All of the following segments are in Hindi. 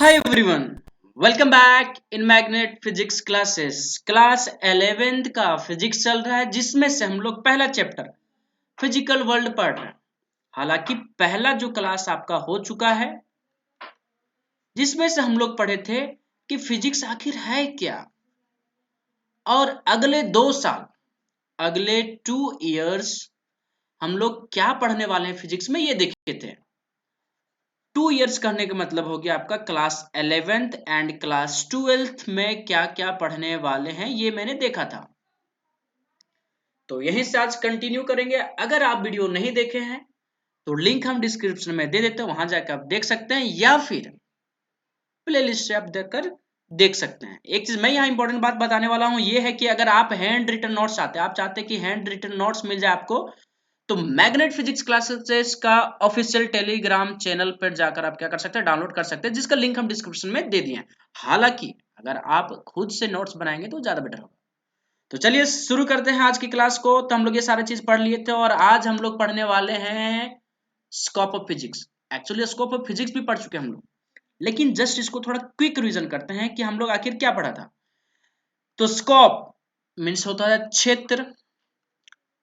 Hi everyone, welcome back in Magnet Physics classes. Class 11th का फिजिक्स चल रहा है जिसमें से हम लोग पहला चैप्टर फिजिकल वर्ल्ड पढ़ रहे हैं। हालांकि पहला जो क्लास आपका हो चुका है जिसमें से हम लोग पढ़े थे कि फिजिक्स आखिर है क्या, और अगले 2 साल, अगले 2 इयर्स हम लोग क्या पढ़ने वाले हैं फिजिक्स में ये देखे थे। 2 इयर्स करने का मतलब हो गया आपका class 11th and class 12th में क्या क्या पढ़ने वाले हैं ये मैंने देखा था। तो यहीं से आज कंटिन्यू करेंगे। अगर आप वीडियो नहीं देखे हैं तो लिंक हम डिस्क्रिप्शन में दे देते हैं, वहां जाकर आप देख सकते हैं या फिर प्ले लिस्ट से आप देखकर देख सकते हैं। एक चीज मैं यहाँ इंपॉर्टेंट बात बताने वाला हूँ ये है कि अगर आप हैंड रिटन नोट्स चाहते हैं, आप चाहते हैं कि हैंड रिटन नोट्स मिल जाए आपको, तो मैग्नेट फिजिक्स क्लासेस का ऑफिशियल टेलीग्राम चैनल पर जाकर आप क्या कर सकते हैं, डाउनलोड कर सकते हैं, जिसका लिंक हम डिस्क्रिप्शन में दे दिए हैं। हालांकि अगर आप खुद से नोट्स बनाएंगे तो ज्यादा बेटर होगा। तो चलिए शुरू करते हैं आज की क्लास को। तो हम लोग ये सारे चीज पढ़ लिए थे और आज हम लोग पढ़ने वाले हैं scope of physics. Actually scope of physics भी पढ़ चुके हैं हम लोग, लेकिन जस्ट इसको थोड़ा क्विक रिवीजन करते हैं कि हम लोग आखिर क्या पढ़ा था। तो स्कोप मीन्स होता है क्षेत्र।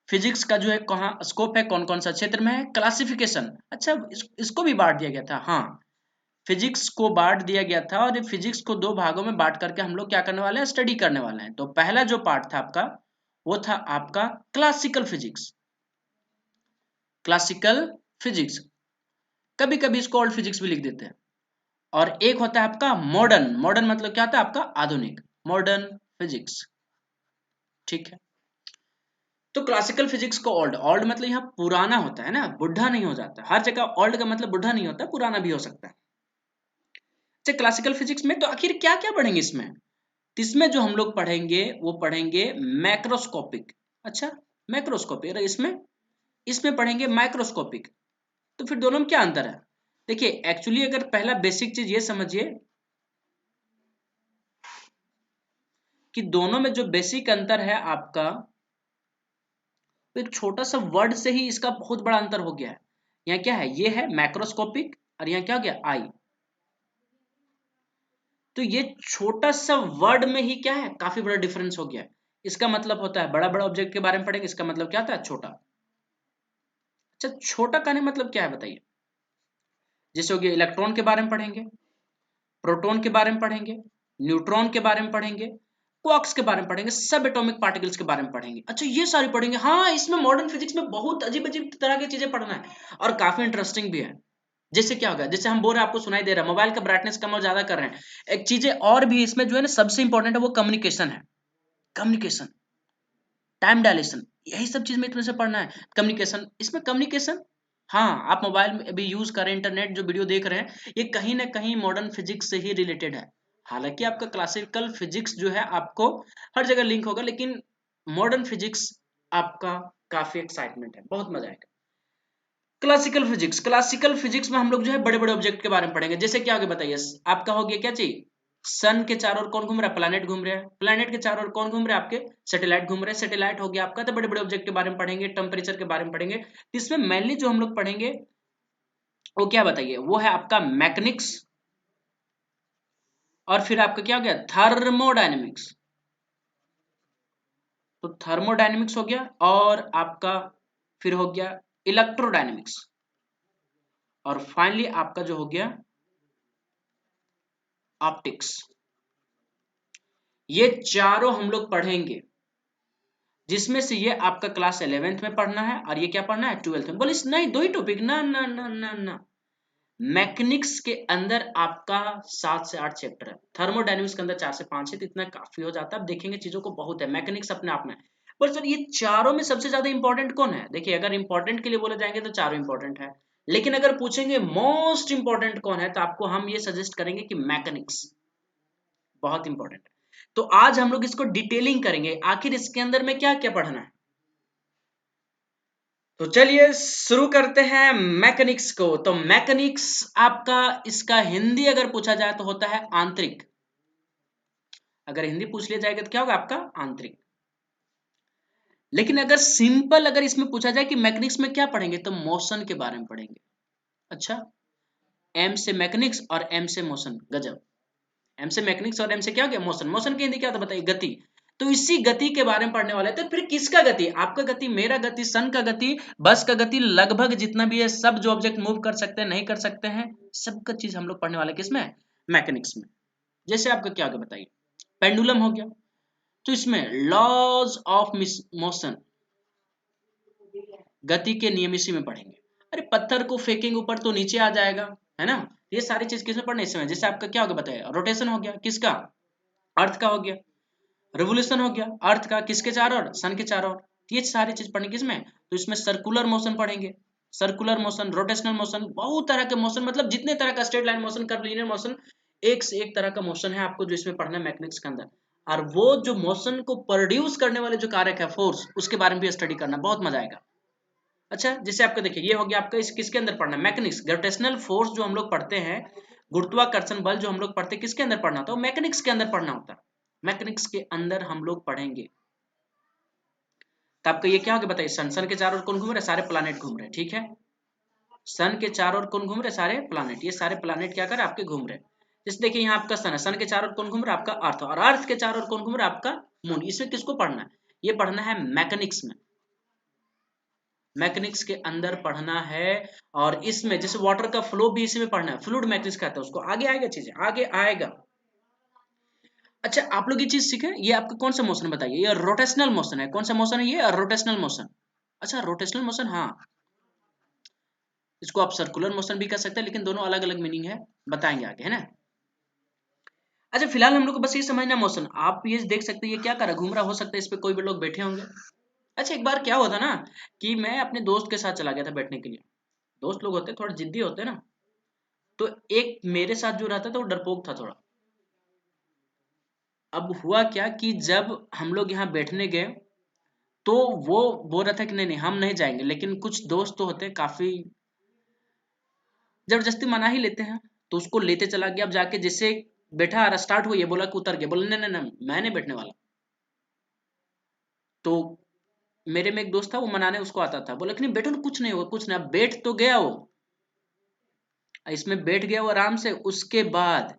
फिजिक्स का जो है कहाँ स्कोप है, कौन कौन सा क्षेत्र में है। क्लासिफिकेशन, अच्छा इसको भी बांट दिया गया था। हाँ, फिजिक्स को बांट दिया गया था और फिजिक्स को 2 भागों में बांट करके हम लोग क्या करने वाले हैं, स्टडी करने वाले हैं। तो पहला जो पार्ट था आपका वो था आपका क्लासिकल फिजिक्स। क्लासिकल फिजिक्स, कभी कभी इसको ओल्ड फिजिक्स भी लिख देते हैं। और एक होता है आपका मॉडर्न। मॉडर्न मतलब क्या होता है आपका आधुनिक, मॉडर्न फिजिक्स। ठीक है। तो क्लासिकल फिजिक्स को ओल्ड, ओल्ड मतलब यहाँ पुराना होता है ना, बुढ़ा नहीं हो जाता। हर जगह ओल्ड का मतलब बुढ़ा नहीं होता, पुराना भी हो सकता है। अच्छा, क्लासिकल फिजिक्स में तो आखिर क्या क्या पढ़ेंगे इसमें। तो इसमें जो हम लोग पढ़ेंगे वो पढ़ेंगे मैक्रोस्कोपिक। अच्छा, मैक्रोस्कोपिक, और इसमें इसमें पढ़ेंगे माइक्रोस्कोपिक। तो फिर दोनों में क्या अंतर है। देखिए एक्चुअली अगर पहला बेसिक चीज ये समझिए कि दोनों में जो बेसिक अंतर है आपका, तो एक छोटा सा वर्ड से ही इसका बहुत बड़ा अंतर हो गया है। यहाँ क्या है, ये है मैक्रोस्कोपिक और यहाँ क्या हो गया, आई। तो ये छोटा सा वर्ड में ही क्या है, काफी बड़ा डिफरेंस हो गया है। इसका मतलब होता है बड़ा बड़ा ऑब्जेक्ट के बारे में पढ़ेंगे, इसका मतलब क्या होता है, छोटा। अच्छा, छोटा कहने मतलब क्या है बताइए। जैसे हो गया इलेक्ट्रॉन के बारे में पढ़ेंगे, प्रोटॉन के बारे में पढ़ेंगे, न्यूट्रॉन के बारे में पढ़ेंगे, क्वार्क्स के बारे में पढ़ेंगे, सब एटॉमिक पार्टिकल्स के बारे में पढ़ेंगे। अच्छा, ये सारी पढ़ेंगे। हाँ, इसमें मॉडर्न फिजिक्स में बहुत अजीब अजीब तरह की चीजें पढ़ना है और काफी इंटरेस्टिंग भी है। जैसे क्या होगा, जैसे हम बोल रहे हैं आपको सुनाई दे रहा है, मोबाइल का ब्राइटनेस कम और ज्यादा कर रहे हैं। एक चीजें और भी इसमें जो है ना सबसे इंपॉर्टेंट है, वो कम्युनिकेशन है। कम्युनिकेशन, टाइम डायलेशन, यही सब चीज में इसमें से पढ़ना है। कम्युनिकेशन, इसमें कम्युनिकेशन, हाँ आप मोबाइल में अभी यूज कर रहे हैं, इंटरनेट जो वीडियो देख रहे हैं, ये कहीं ना कहीं मॉडर्न फिजिक्स से ही रिलेटेड है। हालांकि आपका क्लासिकल फिजिक्स जो है आपको हर जगह लिंक होगा, लेकिन मॉडर्न फिजिक्स आपका काफी एक्साइटमेंट है, बहुत मजा आएगा। क्लासिकल फिजिक्स, क्लासिकल फिजिक्स में हम लोग जो है बड़े बड़े ऑब्जेक्ट के बारे में पढ़ेंगे। जैसे क्या हो गया बताइए, आपका हो गया क्या चाहिए, सन के चारों ओर कौन घूम रहा है, प्लैनेट घूम रहे हैं। प्लैनेट के चारों ओर कौन घूम रहे हैं, आपके सैटेलाइट घूम रहे हैं। सैटेलाइट हो गया आपका, तो बड़े बड़े ऑब्जेक्ट के बारे में पढ़ेंगे, टेम्परेचर के बारे में पढ़ेंगे। इसमें मेनली जो हम लोग पढ़ेंगे वो क्या बताइए, वो है आपका मैकेनिक्स, और फिर आपका क्या हो गया, थर्मोडायनेमिक्स। तो थर्मोडायनेमिक्स हो गया, और आपका फिर हो गया इलेक्ट्रोडायनेमिक्स, और फाइनली आपका जो हो गया ऑप्टिक्स। ये चारों हम लोग पढ़ेंगे, जिसमें से ये आपका क्लास 11th में पढ़ना है और ये क्या पढ़ना है, 12th में। बोले नहीं, दो ही टॉपिक, ना ना ना ना ना। मैकेनिक्स के अंदर आपका 7 से 8 चैप्टर है, थर्मोडायनेमिक्स के अंदर 4 से 5 है, तो इतना काफी हो जाता है। अब देखेंगे चीजों को बहुत है, मैकेनिक्स अपने आप में। पर सर ये चारों में सबसे ज्यादा इंपॉर्टेंट कौन है। देखिए अगर इंपॉर्टेंट के लिए बोले जाएंगे तो चारों इंपॉर्टेंट है, लेकिन अगर पूछेंगे मोस्ट इंपॉर्टेंट कौन है, तो आपको हम ये सजेस्ट करेंगे कि मैकेनिक्स बहुत इंपॉर्टेंट है। तो आज हम लोग इसको डिटेलिंग करेंगे, आखिर इसके अंदर में क्या क्या पढ़ना है। तो चलिए शुरू करते हैं मैकेनिक्स को। तो मैकेनिक्स आपका, इसका हिंदी अगर पूछा जाए तो होता है आंतरिक। अगर हिंदी पूछ लिया जाएगा तो क्या होगा आपका, आंतरिक। लेकिन अगर सिंपल अगर इसमें पूछा जाए कि मैकेनिक्स में क्या पढ़ेंगे, तो मोशन के बारे में पढ़ेंगे। अच्छा, एम से मैकेनिक्स और एम से मोशन, गजब। एम से मैकेनिक्स और एम से क्या हो गया, मोशन। मोशन की हिंदी क्या होता है बताइए, गति। तो इसी गति के बारे में पढ़ने वाले हैं। तो फिर किसका गति, आपका गति, मेरा गति, सन का गति, बस का गति, लगभग जितना भी है सब जो ऑब्जेक्ट मूव कर सकते हैं नहीं कर सकते हैं, सबका चीज हम लोग पढ़ने वाले किसमें, मैकेनिक्स में। जैसे आपका क्या होगा बताइए, पेंडुलम हो गया, तो इसमें लॉज ऑफ मोशन, गति के नियम इसी में पढ़ेंगे। अरे पत्थर को फेंकेंगे ऊपर तो नीचे आ जाएगा, है ना। ये सारी चीज किसमें पढ़ने इसमें। जैसे आपका क्या होगा बताइए, रोटेशन हो गया किसका, अर्थ का हो गया। रिवोल्यूशन हो गया अर्थ का, किसके चारों ओर, सन के चारों ओर। ये सारी चीज पढ़नी किसमें, तो इसमें सर्कुलर मोशन पढ़ेंगे, सर्कुलर मोशन, रोटेशनल मोशन, बहुत तरह के मोशन, मतलब जितने तरह का straight line motion, curvilinear motion, एक से एक तरह का मोशन है आपको जो इसमें पढ़ना है मैकेनिक्स के अंदर। और वो जो मोशन को प्रोड्यूस करने वाले जो कारक है फोर्स, उसके बारे में भी स्टडी करना, बहुत मजा आएगा। अच्छा जैसे आपका देखिए ये हो गया आपका, इस किसके अंदर पढ़ना है, मैकेनिक्स। ग्रेविटेशनल फोर्स जो हम लोग पढ़ते हैं, गुरुत्वाकर्षण बल जो हम लोग पढ़ते हैं, किसके अंदर पढ़ना होता है, मैकेनिक्स के अंदर पढ़ना होता है। मैकेनिक्स के अंदर हम लोग पढ़ेंगे। तो आपका ये क्या हो गया बताइए, सन, सन के चारों ओर कौन घूम रहे, सारे प्लानेट घूम रहे हैं, ठीक है। सन के चारों ओर कौन घूम रहे, सारे प्लानेट। ये सारे प्लानेट क्या कर रहे हैं, आपके घूम रहे हैं। जैसे देखिए यहाँ आपका सन है, सन के चारों ओर कौन घूम रहा है, आपका अर्थ, और अर्थ के चारों ओर कौन घूम रहा है, आपका मून। इसमें किसको पढ़ना है, ये पढ़ना है मैकेनिक्स में, मैकेनिक्स के अंदर पढ़ना है। और इसमें जैसे वाटर का फ्लो भी इसी में पढ़ना है, फ्लूइड मैकेनिक्स कहता है उसको, आगे आएगा चीजें, आगे आएगा। अच्छा आप लोग ये चीज सीखे, ये आपका कौन सा मोशन बताइए, ये रोटेशनल मोशन है, कौन सा मोशन है ये, रोटेशनल मोशन। अच्छा रोटेशनल मोशन, हाँ, इसको आप सर्कुलर मोशन भी कर सकते हैं, लेकिन दोनों अलग अलग मीनिंग है, बताएंगे आगे, है ना। अच्छा फिलहाल हम लोग को बस ये समझना मोशन, आप ये देख सकते हैं ये क्या कर रहा है, घूम रहा, हो सकता है इस पे कोई भी लोग बैठे होंगे। अच्छा एक बार क्या हुआ था ना, कि मैं अपने दोस्त के साथ चला गया था बैठने के लिए। दोस्त लोग होते हैं थोड़ा जिद्दी होते हैं ना, तो एक मेरे साथ जो रहता था वो डरपोक था थोड़ा। अब हुआ क्या कि जब हम लोग यहाँ बैठने गए, तो वो बोल रहा था कि नहीं नहीं हम नहीं जाएंगे, लेकिन कुछ दोस्त तो होते हैं काफी जबरदस्ती मना ही लेते हैं, तो उसको लेते चला गया। अब जाके जैसे बैठा आ रहा, स्टार्ट हुआ, ये बोला कि उतर गया, बोला नहीं नहीं नहीं मैं नहीं बैठने वाला। तो मेरे में एक दोस्त था, वो मनाने उसको आता था, बोला कि नहीं बैठो ना, कुछ नहीं होगा कुछ नहीं। अब बैठ तो गया वो, इसमें बैठ गया वो आराम से। उसके बाद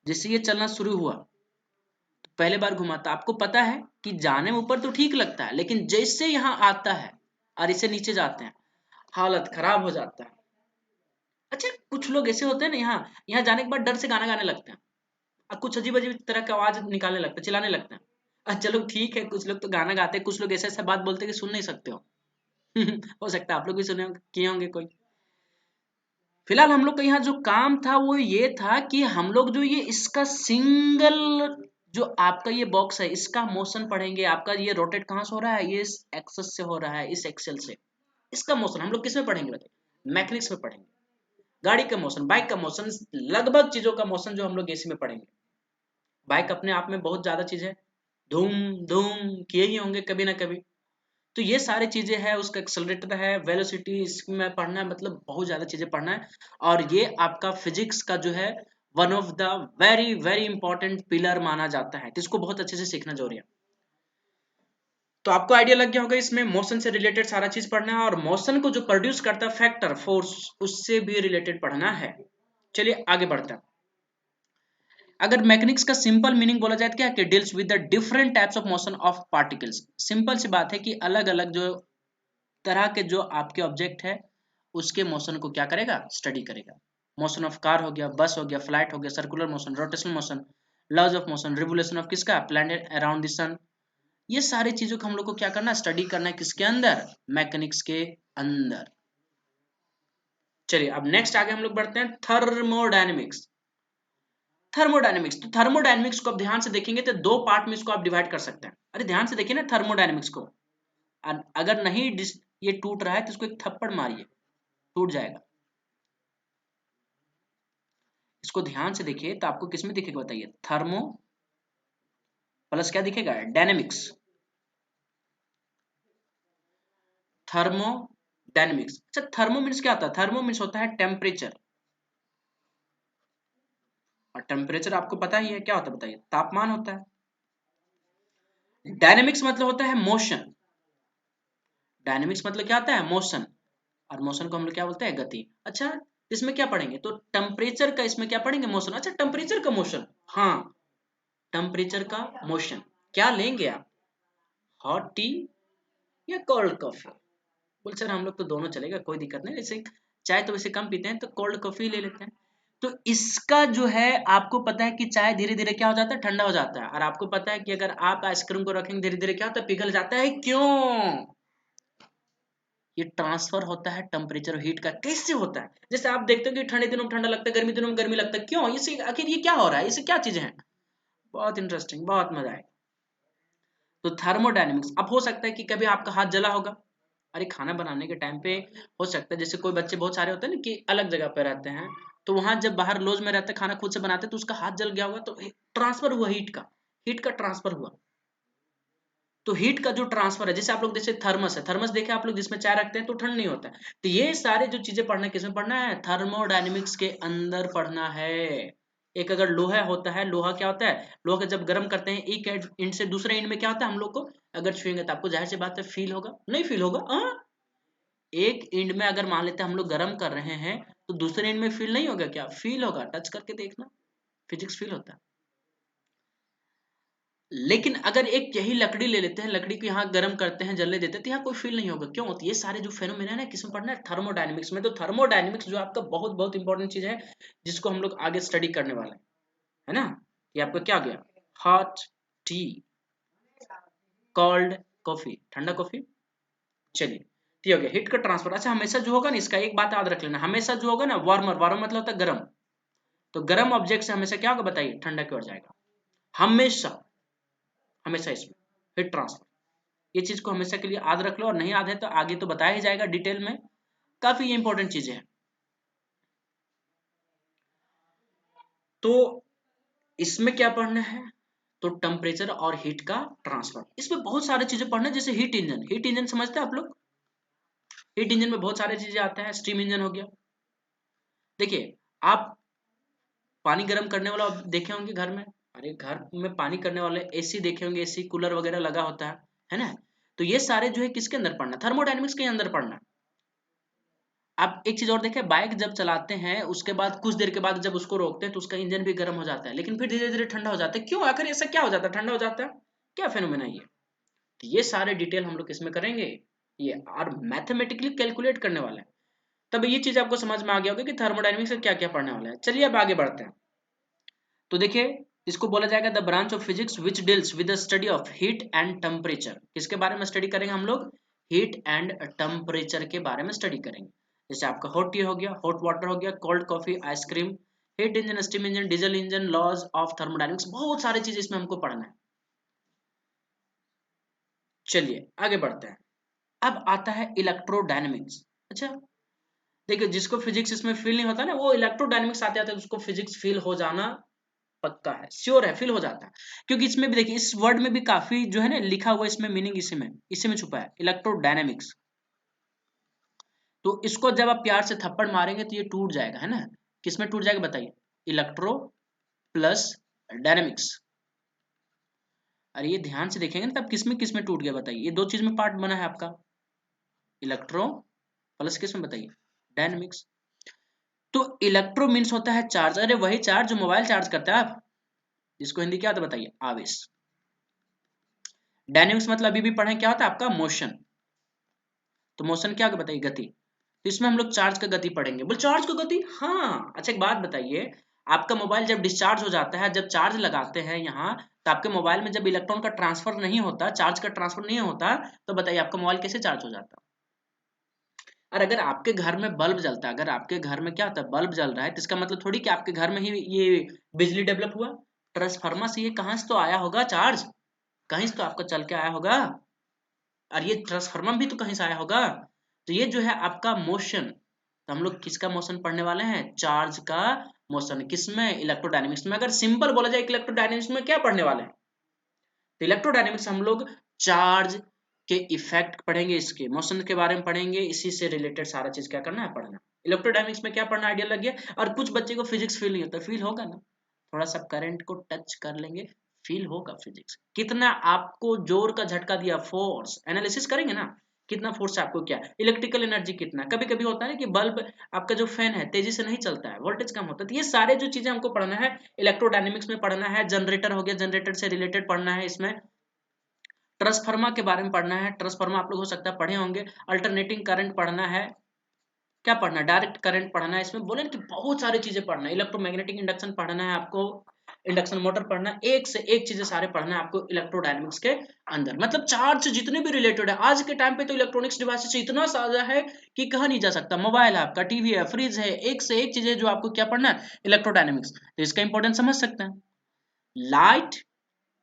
जैसे ये चलना शुरू हुआ, तो पहले बार घुमा था, आपको पता है कि जाने में ऊपर तो ठीक लगता है, लेकिन जैसे यहाँ आता है और इसे नीचे जाते हैं, हालत खराब हो जाता है। अच्छा कुछ लोग ऐसे होते हैं ना, यहाँ यहाँ जाने के बाद डर से गाना गाने लगते हैं, और कुछ अजीब अजीब तरह की आवाज निकालने लगते हैं, चिल्लाने लगते हैं। चलो ठीक है, कुछ लोग तो गाना गाते हैं, कुछ लोग ऐसे ऐसे बात बोलते हैं कि सुन नहीं सकते हो। हो सकता है आप लोग भी सुने किए होंगे कोई। फिलहाल हम लोग का यहाँ जो काम था वो ये था कि हम लोग जो ये इसका सिंगल जो आपका ये बॉक्स है, इसका मोशन पढ़ेंगे। आपका ये रोटेट कहाँ से हो रहा है, ये इस एक्सेस से हो रहा है, इस एक्सेल से। इसका मोशन हम लोग किस में पढ़ेंगे बताइए, मैकेनिक्स में पढ़ेंगे। गाड़ी का मोशन, बाइक का मोशन, लगभग चीजों का मोशन जो हम लोग इसी में पढ़ेंगे। बाइक अपने आप में बहुत ज्यादा चीज है, धूम धूम किए ही होंगे कभी ना कभी। तो ये सारी चीजें हैं, उसका एक्सेलरेटर है, वेलोसिटी इसमें पढ़ना है, मतलब बहुत ज्यादा चीजें पढ़ना है। और ये आपका फिजिक्स का जो है one of the very very important pillar माना जाता है, तो इसको बहुत अच्छे से सीखना जरूरी है। तो आपको आइडिया लग गया होगा, इसमें मोशन से रिलेटेड सारा चीज पढ़ना है, और मोशन को जो प्रोड्यूस करता है फैक्टर फोर्स, उससे भी रिलेटेड पढ़ना है। चलिए आगे बढ़ते हैं। अगर मैकेनिक्स का सिंपल मीनिंग बोला जाए तो क्या, कि deals with the different types of motion of particles. Simple सी बात है कि अलग अलग जो तरह के जो आपके ऑब्जेक्ट है, उसके मोशन को क्या करेगा, स्टडी करेगा। मोशन ऑफ कार हो गया, बस हो गया, फ्लाइट हो गया, circular motion, rotational motion, laws of motion, revolution of किसका, प्लैनेट अराउंड द सन। ये सारी चीजों को हम लोग को क्या करना, स्टडी करना है, किसके अंदर, मैकेनिक्स के अंदर। चलिए अब नेक्स्ट आगे हम लोग बढ़ते हैं, थर्मोडायनेमिक्स। थर्मोडायनेमिक्स, तो थर्मोडायनेमिक्स को आप ध्यान से देखेंगे तो दो पार्ट में इसको आप डिवाइड कर सकते हैं। अरे ध्यान से देखिए ना थर्मोडायनेमिक्स को, अगर नहीं ये टूट रहा है तो इसको एक थप्पड़ मारिए, टूट जाएगा। इसको ध्यान से देखिए तो आपको किसमें दिखेगा बताइए, थर्मो प्लस क्या दिखेगा, डायनेमिक्स। थर्मोडायनेमिक्स। अच्छा थर्मो मीन्स क्या होता है, थर्मो मीन्स होता है टेम्परेचर, और टेम्परेचर आपको पता ही है क्या होता है बताइए, तापमान होता है। डायनेमिक्स मतलब होता है मोशन, डायनेमिक्स मतलब क्या होता है, मोशन, और मोशन को हम लोग क्या बोलते हैं, गति। अच्छा इसमें क्या पढ़ेंगे, तो टेम्परेचर का इसमें क्या पढ़ेंगे, मोशन। अच्छा टेम्परेचर का मोशन, हाँ टेम्परेचर का मोशन क्या लेंगे आप, हॉट टी या कोल्ड कॉफी। बोल सर हम लोग तो दोनों चलेगा, कोई दिक्कत नहीं, जैसे चाय तो वैसे कम पीते हैं तो कोल्ड कॉफी ले लेते हैं। तो इसका जो है आपको पता है कि चाय धीरे धीरे क्या हो जाता है, ठंडा हो जाता है, और आपको पता है कि अगर आप आइसक्रीम को रखेंगे धीरे धीरे क्या होता है, पिघल जाता है, क्यों, ये ट्रांसफर होता है टेम्परेचर और हीट का। कैसे होता है, जैसे आप देखते हो कि ठंडे दिनों में ठंडा लगता है, गर्मी दिनों में गर्मी लगता है, क्यों, इसे आखिर ये क्या हो रहा है, इसे क्या चीजें हैं। बहुत इंटरेस्टिंग, बहुत मजा आए। तो थर्मोडायनेमिक्स, अब हो सकता है कि कभी आपका हाथ जला होगा, अरे खाना बनाने के टाइम पे हो सकता है, जैसे कोई बच्चे बहुत सारे होते हैं ना कि अलग जगह पे रहते हैं, तो वहां जब बाहर लॉज में रहते हैं खाना खुद से बनाते हैं, तो उसका हाथ जल गया होगा, तो ट्रांसफर हुआ हीट का ट्रांसफर हुआ। तो हीट का जो ट्रांसफर है, जैसे आप लोग जैसे थर्मस है, थर्मस देखे आप लोग, जिसमें चाय रखते हैं तो ठंड नहीं होता है। तो ये सारे जो चीजें पढ़ना है किसमें पढ़ना है, थर्मोडायनेमिक्स के अंदर पढ़ना है। एक अगर लोहा होता है, लोहा क्या होता है, लोहा का जब गर्म करते हैं एक इंड से दूसरे इंड में क्या होता है, हम लोग को अगर छुएंगे तो आपको जाहिर सी बात है फील होगा, नहीं फील होगा, एक इंड में अगर मान लेते हैं हम लोग गर्म कर रहे हैं, तो दूसरे इंड में फील नहीं होगा, क्या फील होगा, टच करके देखना, फिजिक्स फील होता है। लेकिन अगर एक यही लकड़ी ले लेते हैं, लकड़ी को यहाँ गर्म करते हैं, जलने देते हैं, तो यहाँ कोई फील नहीं होगा, क्यों होती है, ये सारे जो फेनोमेना है किसमें पढ़ना है, थर्मोडायनेमिक्स में। तो थर्मोडायनेमिक्स जो आपका बहुत बहुत इंपॉर्टेंट चीज है, जिसको हम लोग आगे स्टडी करने वाले हैं, है ना। ये आपका क्या गया, हॉट टी, कोल्ड कॉफी, ठंडा कॉफी। चलिए ठीक हो गया, हीट का ट्रांसफर। अच्छा हमेशा जो होगा ना, इसका एक बात याद रख लेना, हमेशा जो होगा ना, वार्मर, वार्मर मतलब होता है गर्म, तो गर्म ऑब्जेक्ट से हमेशा क्या होगा बताइए, ठंडा की ओर जाएगा, हमेशा, हमेशा इसमें हीट ट्रांसफर। ये चीज को हमेशा के लिए याद रख लो, और नहीं याद है तो आगे तो बताया ही जाएगा डिटेल में, काफी ये इंपॉर्टेंट चीजें हैं। तो इसमें क्या पढ़ना है, तो टेम्परेचर और हीट का ट्रांसफर, इसमें बहुत सारी चीजें पढ़ना है, जैसे हीट इंजन, हीट इंजन समझते हैं आप लोग, हीट इंजन में बहुत सारी चीजें आते हैं, स्टीम इंजन हो गया। देखिए आप पानी गर्म करने वाला देखे होंगे घर में, अरे घर में पानी करने वाले एसी देखे होंगे, एसी कूलर वगैरह लगा होता है ना। तो ये सारे जो है किसके अंदर पढ़ना, थर्मोडायनेमिक्स के अंदर पढ़ना। आप एक चीज और देखें, बाइक जब चलाते हैं उसके बाद कुछ देर के बाद जब उसको रोकते हैं तो उसका इंजन भी गर्म हो जाता है, लेकिन फिर धीरे धीरे ठंडा हो जाता है, क्यों, आखिर ऐसा क्या हो जाता है, ठंडा हो जाता है, क्या फेनोमेना ये। तो ये सारे डिटेल हम लोग इसमें करेंगे, ये और मैथमेटिकली कैलकुलेट करने वाला है। तब ये चीज आपको समझ में आ गया होगा कि थर्मोडायनेमिक्स से क्या क्या पढ़ने वाला है। चलिए अब आगे बढ़ते हैं। तो देखिए इसको बोला जाएगा the branch of physics which deals with the study of heat and temperature. किसके बारे में स्टडी करेंगे हम लोग, हीट एंड टेम्परेचर के बारे में स्टडी करेंगे। जैसे आपका हॉट टी हो गया, हॉट वाटर हो गया, cold coffee, ice cream, heat engine, steam engine, diesel engine, laws of thermodynamics, बहुत सारी चीज इसमें हमको पढ़ना है। चलिए आगे बढ़ते हैं। अब आता है इलेक्ट्रोडायनेमिक्स। अच्छा देखिए जिसको फिजिक्स इसमें फील नहीं होता ना, वो इलेक्ट्रोडायनेमिक्स आते आते उसको फिजिक्स फील हो जाना पक्का है, श्योर है, फील हो जाता है। क्योंकि इसमें भी देखिए इस वर्ड में भी काफी जो है ना लिखा हुआ, इसमें मीनिंग इसी में छुपा है, इलेक्ट्रोडायनेमिक्स। तो इसको जब आप प्यार से थप्पड़ मारेंगे तो ये टूट जाएगा, है ना। किसमें टूट जाएगा बताइए, इलेक्ट्रो प्लस डायनेमिक्स। अरे ये ध्यान से देखेंगे ना तब किसमें किसमें टूट गया बताइए, ये दो चीज में पार्ट बना है आपका, इलेक्ट्रो प्लस किसमें बताइए, डायनेमिक्स। तो इलेक्ट्रो मीन्स होता है चार्ज, अरे वही चार्ज जो मोबाइल चार्ज करता है आप, जिसको हिंदी क्या होता है बताइए, आवेश। डायनेमिक्स मतलब अभी भी पढ़े क्या होता है आपका, मोशन। तो मोशन क्या होगा बताइए, गति। तो इसमें हम लोग चार्ज का गति पढ़ेंगे, बोल चार्ज का गति, हाँ। अच्छा एक बात बताइए, आपका मोबाइल जब डिस्चार्ज हो जाता है, जब चार्ज लगाते हैं यहाँ, तो आपके मोबाइल में जब इलेक्ट्रॉन का ट्रांसफर नहीं होता, चार्ज का ट्रांसफर नहीं होता, तो बताइए आपका मोबाइल कैसे चार्ज हो जाता। और अगर आपके घर में बल्ब जलता है, अगर आपके घर में क्या होता है, बल्ब जल रहा है, तो इसका मतलब थोड़ी कि आपके घर में ही ये बिजली डेवलप हुआ, ट्रांसफार्मर से ये कहाँ से तो आया होगा चार्ज, कहीं से तो आपका चल के आया होगा, और ये ट्रांसफार्मर भी तो कहीं से आया होगा। तो ये जो है आपका मोशन, तो हम लोग किसका मोशन पढ़ने वाले हैं, चार्ज का मोशन, किसमें, इलेक्ट्रोडायनेमिक्स में। अगर सिंपल बोला जाए इलेक्ट्रोडायनेमिक्स में क्या पढ़ने वाले हैं, तो इलेक्ट्रोडायनेमिक्स हम लोग चार्ज के इफेक्ट पढ़ेंगे, इसके मोशन के बारे में पढ़ेंगे, इसी से रिलेटेड सारा चीज क्या करना है, पढ़ना। इलेक्ट्रोडायनेमिक्स में क्या पढ़ना, आइडिया लग गया। और कुछ बच्चे को फिजिक्स फील नहीं होता, फील होगा ना, थोड़ा सा करंट को टच कर लेंगे, फील होगा फिजिक्स, कितना आपको जोर का झटका दिया, फोर्स एनालिसिस करेंगे ना, कितना फोर्स आपको क्या, इलेक्ट्रिकल एनर्जी कितना, कभी कभी होता है कि बल्ब आपका जो फैन है तेजी से नहीं चलता है, वोल्टेज कम होता है। तो ये सारे जो चीजें हमको पढ़ना है इलेक्ट्रोडायनेमिक्स में पढ़ना है। जनरेटर हो गया, जनरेटर से रिलेटेड पढ़ना है। इसमें ट्रांसफार्मर के बारे में पढ़ना है, ट्रांसफार्मर आप लोग हो सकता है पढ़े होंगे। अल्टरनेटिंग करंट पढ़ना है, क्या पढ़ना है, डायरेक्ट करंट पढ़ना है। इसमें बोले कि बहुत सारी चीजें पढ़ना है। इलेक्ट्रोमैग्नेटिक इंडक्शन पढ़ना है आपको, इंडक्शन मोटर पढ़ना है, एक से एक चीजें सारे पढ़ना है आपको इलेक्ट्रोडायनेमिक्स के अंदर। मतलब चार्ज से जितने भी रिलेटेड है आज के टाइम पे तो इलेक्ट्रॉनिक्स डिवाइसेस इतना सारा है कि कहा नहीं जा सकता। मोबाइल है आपका, टीवी है, फ्रिज है, एक से एक चीजें जो आपको क्या पढ़ना है इलेक्ट्रोडायनेमिक्स। तो इसका इंपॉर्टेंस समझ सकते हैं। लाइट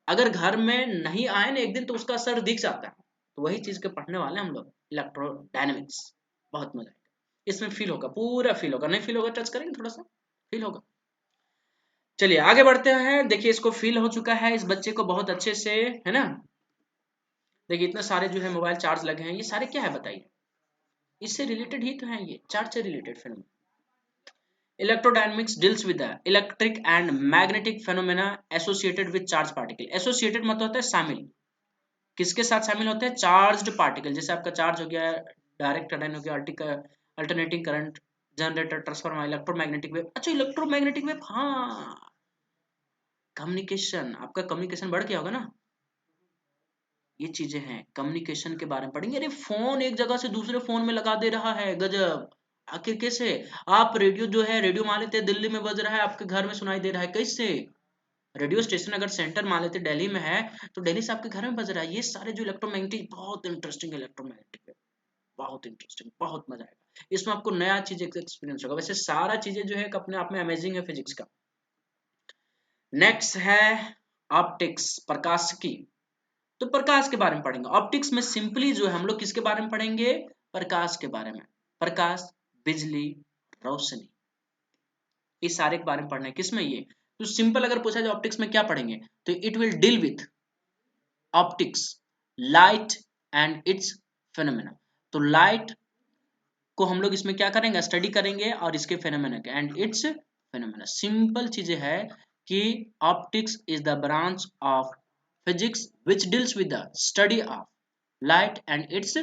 अगर घर में नहीं आए ना एक दिन तो उसका असर दिख जाता है। तो वही चीज के पढ़ने वाले हम लोग इलेक्ट्रोडायनेमिक्स। बहुत मजा आएगा इसमें, फील होगा, पूरा फील होगा। नहीं फील होगा टच करेंगे थोड़ा सा, फील होगा। चलिए आगे बढ़ते हैं। देखिए इसको फील हो चुका है इस बच्चे को बहुत अच्छे से, है ना। देखिए इतने सारे जो है मोबाइल चार्ज लगे हैं, ये सारे क्या है बताइए, इससे रिलेटेड ही तो है, ये चार्ज से related film. Electrodynamics deals with the electric and magnetic phenomena associated with charge particle. Associated मतलब होता है शामिल, किसके साथ शामिल होते हैं, चार्ज्ड पार्टिकल। जैसे आपका चार्ज हो गया, डायरेक्ट करंट हो गया, alternating current, generator, transformer, electromagnetic wave. अच्छा इलेक्ट्रोमैग्नेटिक वेव, हाँ कम्युनिकेशन, आपका कम्युनिकेशन बढ़ गया होगा ना। ये चीजें हैं कम्युनिकेशन के बारे में पढ़ेंगे। अरे फोन एक जगह से दूसरे फोन में लगा दे रहा है, गजब। आखिर कैसे, आप रेडियो जो है, रेडियो मान लेते हैं दिल्ली में बज रहा है, आपके घर में सुनाई दे रहा है, कैसे। रेडियो स्टेशन अगर सेंटर मान लेते दिल्ली में है तो दिल्ली से आपके घर में बज रहा है। ये सारे जो इलेक्ट्रोमैग्नेटिक, बहुत इंटरेस्टिंग इलेक्ट्रोमैग्नेटिक है, बहुत इंटरेस्टिंग, बहुत मजा आएगा इसमें, आपको नया चीज एक्सपीरियंस होगा। वैसे सारा चीजें जो है अपने आप में अमेजिंग है फिजिक्स का। नेक्स्ट है ऑप्टिक्स, प्रकाश की। तो प्रकाश के बारे में पढ़ेंगे। ऑप्टिक्स में सिंपली जो है हम लोग किसके बारे में पढ़ेंगे, प्रकाश के बारे में। प्रकाश, बिजली, रोशनी, इस सारे के बारे में पढ़ना है। किसमें ये, तो सिंपल अगर पूछा जाए ऑप्टिक्स में क्या पढ़ेंगे तो it will deal with optics, light and it's phenomena. तो लाइट को हम लोग इसमें क्या करेंगे, स्टडी करेंगे, और इसके फेनोमेना के एंड इट्स फेनोमेना। सिंपल चीजें है कि optics is the branch of physics which deals with the study of light and it's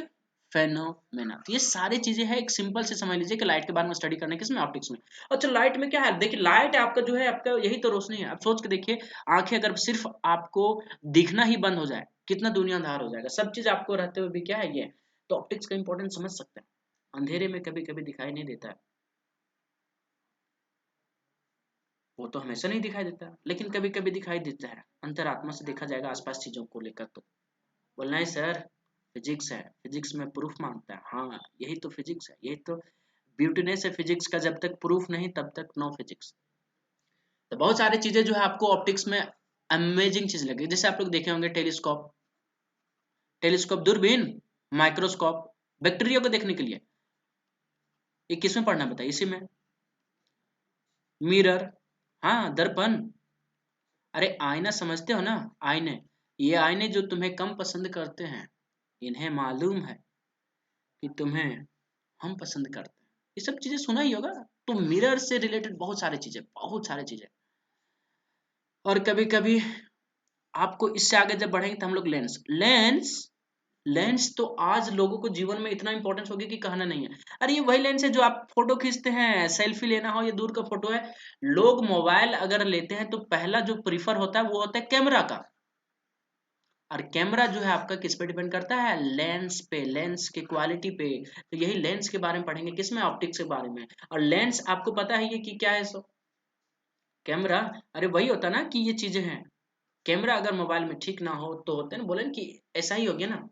phenomena. तो ये सारी चीजें हैं, एक सिंपल से समझ लीजिए कि लाइट के बारे में स्टडी करने किसमें, ऑप्टिक्स में। अच्छा लाइट में क्या है, देखिए लाइट आपका जो है, आपका यही तो रोशनी है। आप सोच के देखिए, आंखें अगर सिर्फ आपको दिखना ही बंद हो जाए कितना दुनिया अंधार हो जाएगा। सब चीज आपको रहते हुए भी क्या है ये, तो ऑप्टिक्स का इंपॉर्टेंस समझ सकते हैं। अंधेरे में कभी कभी दिखाई नहीं देता है, वो तो हमेशा नहीं दिखाई देता, लेकिन कभी कभी दिखाई देता है। अंतरात्मा से देखा जाएगा आसपास चीजों को लेकर। तो बोलना है सर फिजिक्स है, फिजिक्स में प्रूफ मांगता है, हाँ यही तो फिजिक्स है, यही तो ब्यूटीनेस है फिजिक्स का। जब तक प्रूफ नहीं तब तक नो फिजिक्स। तो बहुत सारी चीजें जो है आपको ऑप्टिक्स में अमेजिंग चीज लगे। जैसे आप लोग देखे होंगे टेलीस्कोप, टेलीस्कोप दूरबीन, माइक्रोस्कोप, बैक्टीरिया को देखने के लिए। ये किसमें पढ़ना बताइए, इसी में। मिरर, हाँ दर्पण, अरे आईना समझते हो ना, आईने, ये आईने जो तुम्हें कम पसंद करते हैं, इन्हें मालूम है कि तुम्हें हम पसंद करते हैं। ये सब चीजें सुना ही होगा। तो मिरर से रिलेटेड बहुत सारी चीजें, बहुत सारी चीजें। और कभी कभी आपको इससे आगे जब बढ़ेंगे तो हम लोग लेंस, लेंस तो आज लोगों को जीवन में इतना इंपॉर्टेंस होगी कि कहना नहीं है। अरे ये वही लेंस है जो आप फोटो खींचते हैं, सेल्फी लेना हो, ये दूर का फोटो है। लोग मोबाइल अगर लेते हैं तो पहला जो प्रीफर होता है वो होता है कैमरा का। और कैमरा जो है आपका किस पे डिपेंड करता है, लेंस पे, लेंस की क्वालिटी पे। तो यही लेंस के बारे में पढ़ेंगे, किसमें, ऑप्टिक्स के बारे में। और लेंस आपको पता है ये कि क्या है, सो कैमरा, अरे वही होता ना कि ये चीजें हैं। कैमरा अगर मोबाइल में ठीक ना हो तो होते हैं ना, बोले कि ऐसा ही हो गया ना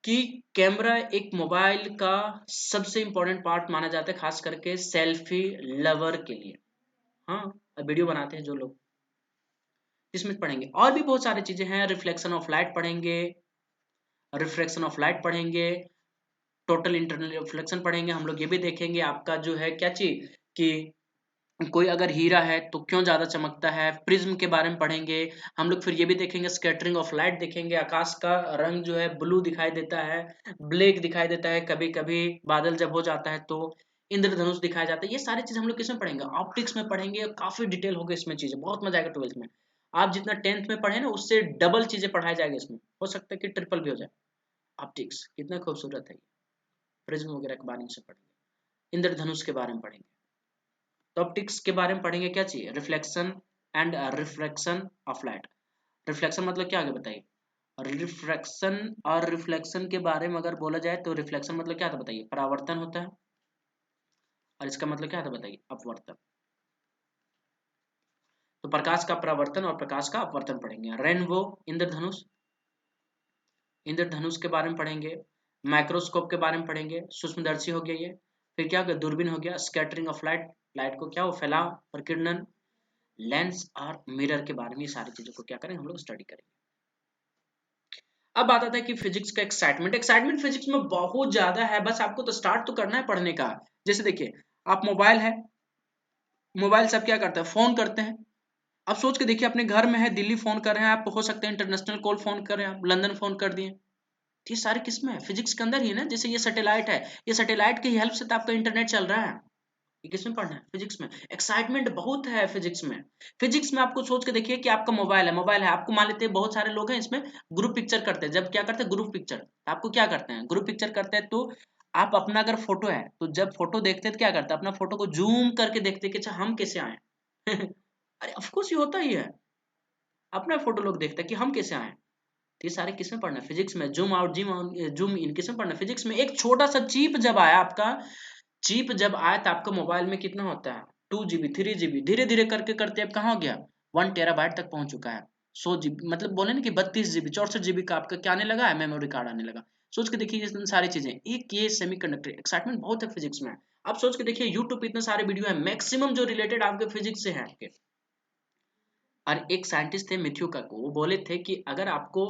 कि कैमरा एक मोबाइल का सबसे इंपॉर्टेंट पार्ट माना जाता है, खास करके सेल्फी लवर के लिए। हाँ, वीडियो बनाते हैं जो लोग, इसमें पढ़ेंगे। और भी बहुत सारी चीजें हैं, रिफ्लेक्शन ऑफ लाइट पढ़ेंगे, रिफ्रैक्शन ऑफ लाइट पढ़ेंगे, टोटल इंटरनल रिफ्लेक्शन पढ़ेंगे। हम लोग ये भी देखेंगे आपका जो है क्या चीज, कि कोई अगर हीरा है तो क्यों ज्यादा चमकता है, प्रिज्म के बारे में पढ़ेंगे। हम लोग फिर ये भी देखेंगे स्कैटरिंग ऑफ लाइट देखेंगे, आकाश का रंग जो है ब्लू दिखाई देता है, ब्लैक दिखाई देता है, कभी कभी बादल जब हो जाता है तो इंद्रधनुष दिखाया जाता है। ये सारी चीज हम लोग किसमें पढ़ेंगे, ऑप्टिक्स में पढ़ेंगे। काफी डिटेल होगा इसमें चीजें, बहुत मजा आएगा 12th में। आप जितना 10th में पढ़े ना उससे डबल चीजें पढ़ाई जाएगी इसमें, हो सकता है कि ट्रिपल भी हो जाए। ऑप्टिक्स कितना खूबसूरत है, प्रिज्म वगैरह के बारे में से पढ़ेंगे, इंद्रधनुष के बारे में पढ़ेंगे। तो ऑप्टिक्स के बारे में पढ़ेंगे क्या चाहिए, reflection and refraction of light. Reflection मतलब क्या आगे बताइए, रिफ्रैक्शन और रिफ्लेक्शन के बारे में अगर बोला जाए तो रिफ्लेक्शन मतलब क्या था बताइए, परावर्तन होता है, और इसका मतलब क्या था बताइए, अपवर्तन। तो प्रकाश का परावर्तन और प्रकाश का अपवर्तन पढ़ेंगे। रेनबो इंद्रधनुष, इंद्रधनुष के बारे में पढ़ेंगे, माइक्रोस्कोप के बारे में पढ़ेंगे, सूक्ष्मदर्शी हो गया ये, फिर क्या हो गया, दूरबीन हो गया, स्कैटरिंग ऑफ लाइट, लाइट को क्या हो फैलाव, प्रकीर्णन, लेंस और मिरर के बारे में, ये सारी चीजों को क्या करेंगे हम लोग स्टडी करेंगे। अब बात आता है कि फिजिक्स का एक्साइटमेंट, एक्साइटमेंट फिजिक्स में बहुत ज्यादा है, बस आपको तो स्टार्ट तो करना है पढ़ने का। जैसे देखिए आप मोबाइल है, मोबाइल से आप क्या करते हैं, फोन करते हैं। आप सोच के देखिए अपने घर में है, दिल्ली फोन कर रहे हैं आप, हो सकते हैं इंटरनेशनल कॉल फोन कर रहे हैं आप, लंदन फोन कर दिए, ये सारे किसमें है, फिजिक्स के अंदर ही है ना। जैसे ये सैटेलाइट है, ये सैटेलाइट की हेल्प से तो आपका इंटरनेट चल रहा है, ये किसमें पढ़ना है, फिजिक्स में। एक्साइटमेंट बहुत है फिजिक्स में। फिजिक्स में आपको सोच के देखिए कि आपका मोबाइल है, मोबाइल है, आपको मान लेते हैं बहुत सारे लोग हैं इसमें ग्रुप पिक्चर करते हैं, जब क्या करते हैं ग्रुप पिक्चर, आपको क्या करते हैं ग्रुप पिक्चर करते हैं, तो आप अपना अगर फोटो है तो जब फोटो देखते हैं तो क्या करते हैं, अपना फोटो को जूम करके देखते हैं कि अच्छा हम कैसे आए अरे ऑफकोर्स ये होता ही है, अपना फोटो लोग देखते हैं कि हम कैसे आए। तो ये सारे किसमें पढ़ना है, फिजिक्स में। जूम आउट जूम इन किसमें पढ़ना है, फिजिक्स में। एक छोटा सा चीप जब आया आपका, चीप जब आया तो आपका मोबाइल में कितना होता है 2 GB 3 GB, धीरे धीरे करके करते अब कहाँ हो गया 1 TB तक पहुंच चुका है। 100 GB मतलब बोले ना कि 32 GB 64 GB का आपका क्या आने लगा है, मेमोरी कार्ड आने लगा। सोच के देखिए ये सारी चीजें, एक ये सेमीकंडक्टर एक्साइटमेंट बहुत है फिजिक्स में। आप सोच के देखिए यूट्यूब पे इतने सारे वीडियो है, मैक्सिमम जो रिलेटेड आपके फिजिक्स से है आपके। और एक साइंटिस्ट थे मिथ्यू का, वो बोले थे कि अगर आपको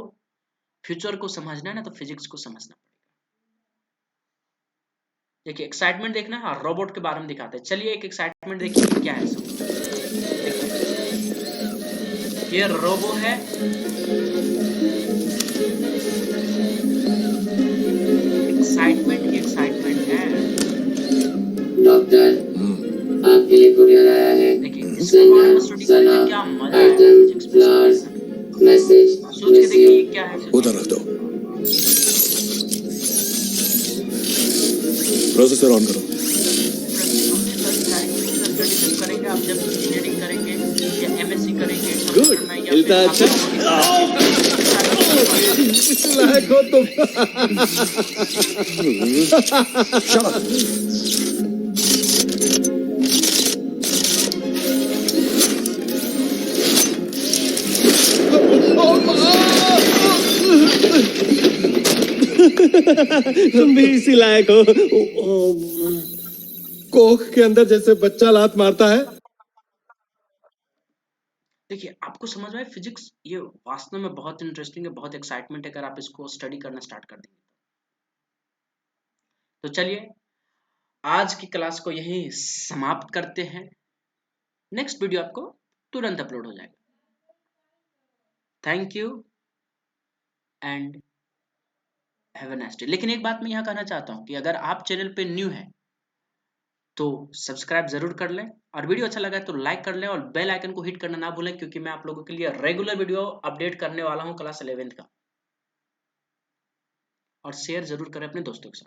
फ्यूचर को समझना है ना तो फिजिक्स को समझना पड़ेगा। देखिए एक्साइटमेंट देखना है और रोबोट के बारे में दिखाते हैं। चलिए एक एक्साइटमेंट देखिए क्या है सब। ये रोबो है, एक्साइटमेंट है। डॉक्टर आपके लिए कुरियर आया है। देखिए इसके बारे में स्टडी करेंगे, क्या मजा आएगा फिजिक्स में समझने में। मैसेज सोच के देखिए ये क्या है, उधर रख दो, प्रोसेसर ऑन करो। स्टडी जब करेंगे आप, जब इंजीनियरिंग करेंगे या MSc करेंगे गुड, कंप्यूटर में, या हिलता अच्छा। इस लायक हो तुम। Shut up. तुम भी इसी लायक हो। कोख के अंदर जैसे बच्चा लात मारता है। देखिए आपको समझ में फिजिक्स ये वास्तव में बहुत इंटरेस्टिंग है, बहुत एक्साइटमेंट है अगर आप इसको स्टडी करना स्टार्ट कर देंगे। तो चलिए आज की क्लास को यहीं समाप्त करते हैं, नेक्स्ट वीडियो आपको तुरंत अपलोड हो जाएगा। Thank you and have a nice day. लेकिन एक बात मैं यहाँ कहना चाहता हूँ कि अगर आप चैनल पे न्यू हैं तो सब्सक्राइब जरूर कर लें, और वीडियो अच्छा लगा तो लाइक कर लें, और बेल आइकन को हिट करना ना भूलें, क्योंकि मैं आप लोगों के लिए रेगुलर वीडियो अपडेट करने वाला हूँ क्लास 11th का। और शेयर जरूर करें अपने दोस्तों के साथ।